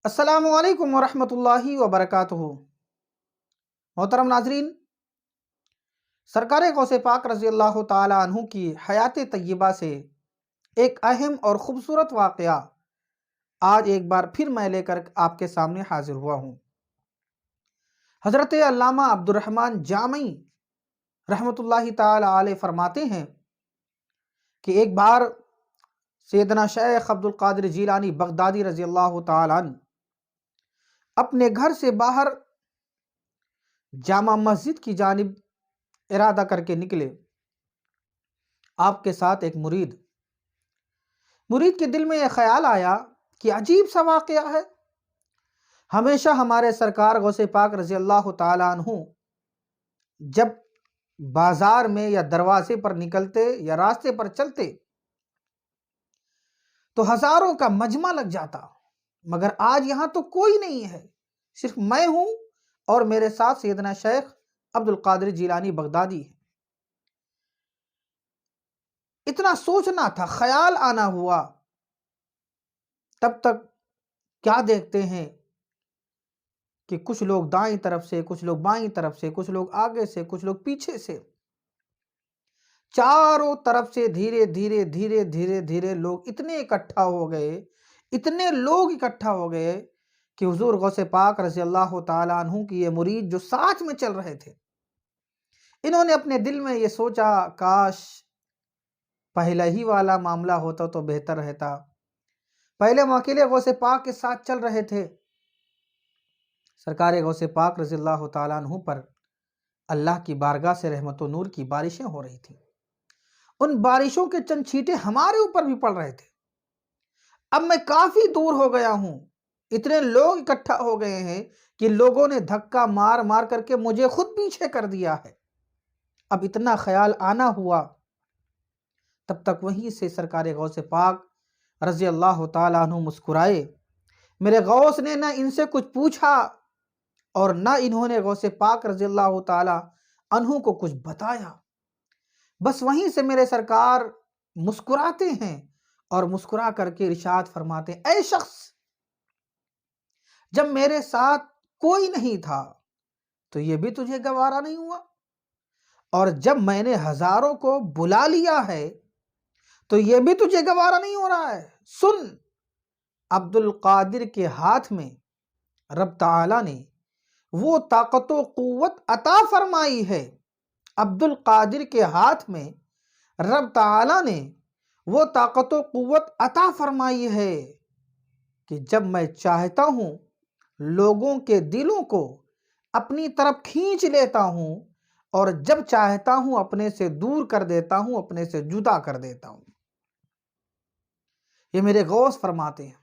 السلام علیکم ورحمۃ اللہ وبرکاتہ۔ محترم ناظرین، سرکار غوث پاک رضی اللہ تعالی عنہ کی حیات طیبہ سے ایک اہم اور خوبصورت واقعہ آج ایک بار پھر میں لے کر آپ کے سامنے حاضر ہوا ہوں۔ حضرت علامہ عبدالرحمن جامعی رحمۃ اللہ تعالی علیہ فرماتے ہیں کہ ایک بار سیدنا شیخ عبدالقادر جیلانی بغدادی رضی اللہ تعالی عنہ اپنے گھر سے باہر جامع مسجد کی جانب ارادہ کر کے نکلے۔ آپ کے ساتھ ایک مرید کے دل میں یہ خیال آیا کہ عجیب سا واقعہ ہے۔ ہمیشہ ہمارے سرکار غوث پاک رضی اللہ تعالی عنہ جب بازار میں یا دروازے پر نکلتے یا راستے پر چلتے تو ہزاروں کا مجمع لگ جاتا، مگر آج یہاں تو کوئی نہیں ہے، صرف میں ہوں اور میرے ساتھ سیدنا شیخ عبدالقادر جیلانی بغدادی ہے۔ اتنا سوچنا تھا، خیال آنا ہوا، تب تک کیا دیکھتے ہیں کہ کچھ لوگ دائیں طرف سے، کچھ لوگ بائیں طرف سے، کچھ لوگ آگے سے، کچھ لوگ پیچھے سے، چاروں طرف سے دھیرے دھیرے دھیرے دھیرے دھیرے لوگ اتنے لوگ اکٹھا ہو گئے کہ حضور غوث پاک رضی اللہ تعالی عنہ کی یہ مرید جو ساتھ میں چل رہے تھے، انہوں نے اپنے دل میں یہ سوچا، کاش پہلا ہی والا معاملہ ہوتا تو بہتر رہتا۔ پہلے ہم اکیلے غوث پاک کے ساتھ چل رہے تھے۔ سرکار غوث پاک رضی اللہ تعالی عنہ پر اللہ کی بارگاہ سے رحمت و نور کی بارشیں ہو رہی تھیں۔ ان بارشوں کے چند چھینٹے ہمارے اوپر بھی پڑ رہے تھے۔ اب میں کافی دور ہو گیا ہوں، اتنے لوگ اکٹھا ہو گئے ہیں کہ لوگوں نے دھکا مار مار کر کے مجھے خود پیچھے کر دیا ہے۔ اب اتنا خیال آنا ہوا، تب تک وہیں سے سرکار غوث پاک رضی اللہ تعالیٰ عنہ مسکرائے۔ میرے غوث نے نہ ان سے کچھ پوچھا اور نہ انہوں نے غوث پاک رضی اللہ تعالیٰ عنہ کو کچھ بتایا، بس وہیں سے میرے سرکار مسکراتے ہیں اور مسکرا کر کے ارشاد فرماتے ہیں، اے شخص، جب میرے ساتھ کوئی نہیں تھا تو یہ بھی تجھے گوارا نہیں ہوا، اور جب میں نے ہزاروں کو بلا لیا ہے تو یہ بھی تجھے گوارا نہیں ہو رہا ہے۔ سن، عبدالقادر کے ہاتھ میں رب تعالیٰ نے وہ طاقت و قوت عطا فرمائی ہے، عبدالقادر کے ہاتھ میں رب تعالیٰ نے وہ طاقت و قوت عطا فرمائی ہے کہ جب میں چاہتا ہوں لوگوں کے دلوں کو اپنی طرف کھینچ لیتا ہوں، اور جب چاہتا ہوں اپنے سے دور کر دیتا ہوں، اپنے سے جدا کر دیتا ہوں۔ یہ میرے غوث فرماتے ہیں۔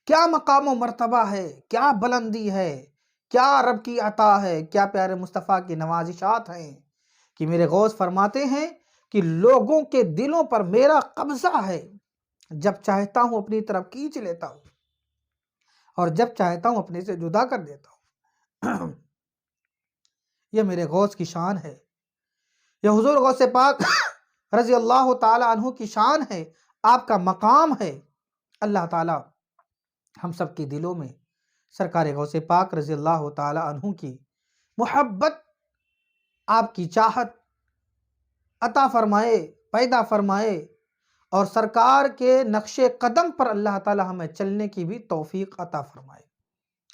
کیا مقام و مرتبہ ہے، کیا بلندی ہے، کیا رب کی عطا ہے، کیا پیارے مصطفیٰ کی نوازشات ہیں کہ میرے غوث فرماتے ہیں کہ لوگوں کے دلوں پر میرا قبضہ ہے، جب چاہتا ہوں اپنی طرف کھینچ لیتا ہوں اور جب چاہتا ہوں اپنے سے جدا کر دیتا ہوں۔ یہ میرے غوث کی شان ہے، یہ حضور غوث پاک رضی اللہ تعالی عنہ کی شان ہے، آپ کا مقام ہے۔ اللہ تعالی ہم سب کے دلوں میں سرکار غوث پاک رضی اللہ تعالی عنہ کی محبت، آپ کی چاہت عطا فرمائے، پیدا فرمائے، اور سرکار کے نقش قدم پر اللہ تعالی ہمیں چلنے کی بھی توفیق عطا فرمائے۔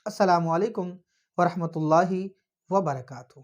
السلام علیکم ورحمۃ اللہ وبرکاتہ۔